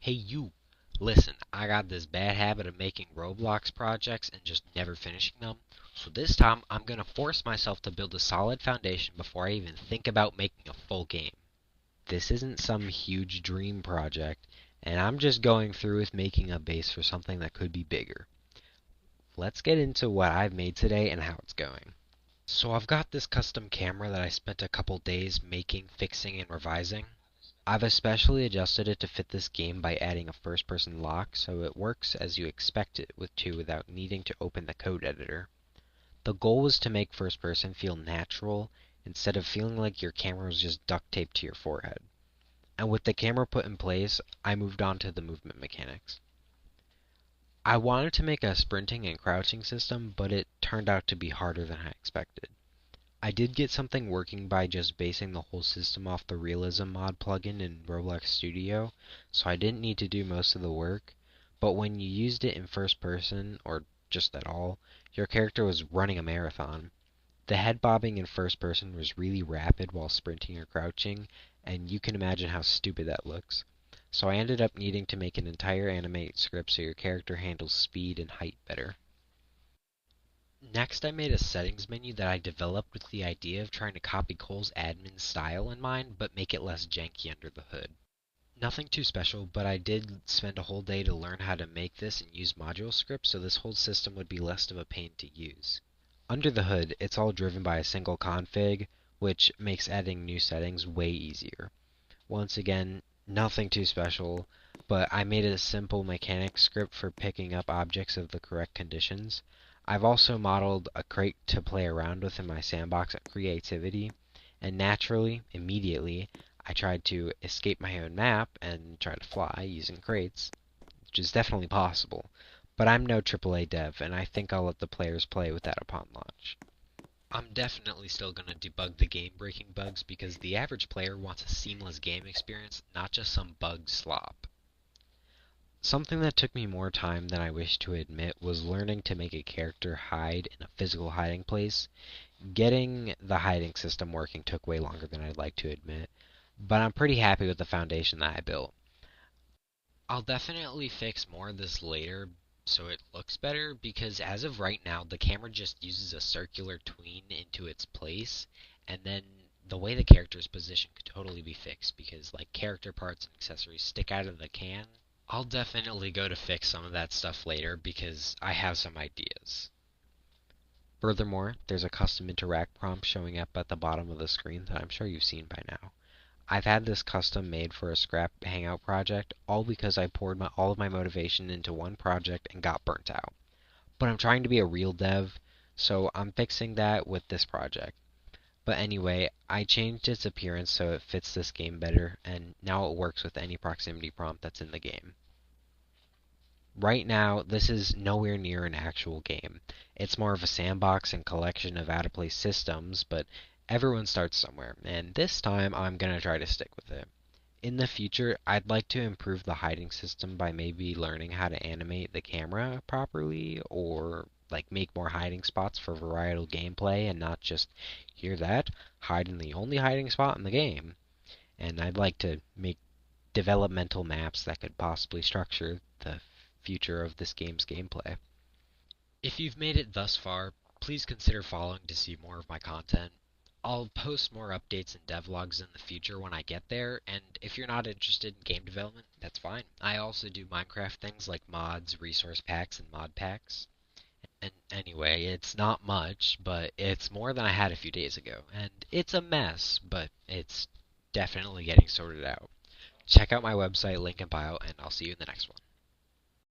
Hey you, listen, I got this bad habit of making Roblox projects and just never finishing them. So this time I'm gonna force myself to build a solid foundation before I even think about making a full game. This isn't some huge dream project, and I'm just going through with making a base for something that could be bigger. Let's get into what I've made today and how it's going. So I've got this custom camera that I spent a couple days making, fixing, and revising. I've especially adjusted it to fit this game by adding a first-person lock so it works as you expect it to without needing to open the code editor. The goal was to make first person feel natural instead of feeling like your camera was just duct taped to your forehead. And with the camera put in place, I moved on to the movement mechanics. I wanted to make a sprinting and crouching system, but it turned out to be harder than I expected. I did get something working by just basing the whole system off the Realism mod plugin in Roblox Studio, so I didn't need to do most of the work, but when you used it in first person, or just at all, your character was running a marathon. The head bobbing in first person was really rapid while sprinting or crouching, and you can imagine how stupid that looks. So I ended up needing to make an entire animate script so your character handles speed and height better. Next, I made a settings menu that I developed with the idea of trying to copy Cole's admin style in mind, but make it less janky under the hood. Nothing too special, but I did spend a whole day to learn how to make this and use module scripts so this whole system would be less of a pain to use. Under the hood, it's all driven by a single config, which makes adding new settings way easier. Once again, nothing too special, but I made a simple mechanics script for picking up objects of the correct conditions. I've also modeled a crate to play around with in my sandbox of creativity, and naturally, immediately, I tried to escape my own map and try to fly using crates, which is definitely possible, but I'm no AAA dev, and I think I'll let the players play with that upon launch. I'm definitely still going to debug the game-breaking bugs because the average player wants a seamless game experience, not just some bug slop. Something that took me more time than I wish to admit was learning to make a character hide in a physical hiding place. Getting the hiding system working took way longer than I'd like to admit, but I'm pretty happy with the foundation that I built. I'll definitely fix more of this later so it looks better because as of right now the camera just uses a circular tween into its place, and then the way the character is positioned could totally be fixed because like character parts and accessories stick out of the can. I'll definitely go to fix some of that stuff later because I have some ideas. Furthermore, there's a custom interact prompt showing up at the bottom of the screen that I'm sure you've seen by now. I've had this custom made for a scrap hangout project, all because I poured all of my motivation into one project and got burnt out. But I'm trying to be a real dev, so I'm fixing that with this project. But anyway, I changed its appearance so it fits this game better, and now it works with any proximity prompt that's in the game. Right now, this is nowhere near an actual game. It's more of a sandbox and collection of out-of-place systems, but everyone starts somewhere, and this time I'm gonna try to stick with it. In the future, I'd like to improve the hiding system by maybe learning how to animate the camera properly, or like make more hiding spots for varietal gameplay and not just hear that, hide in the only hiding spot in the game. And I'd like to make developmental maps that could possibly structure the future of this game's gameplay. If you've made it thus far, please consider following to see more of my content. I'll post more updates and devlogs in the future when I get there, and if you're not interested in game development, that's fine. I also do Minecraft things like mods, resource packs, and mod packs. And anyway, it's not much, but it's more than I had a few days ago, and it's a mess, but it's definitely getting sorted out. Check out my website, link in bio, and I'll see you in the next one.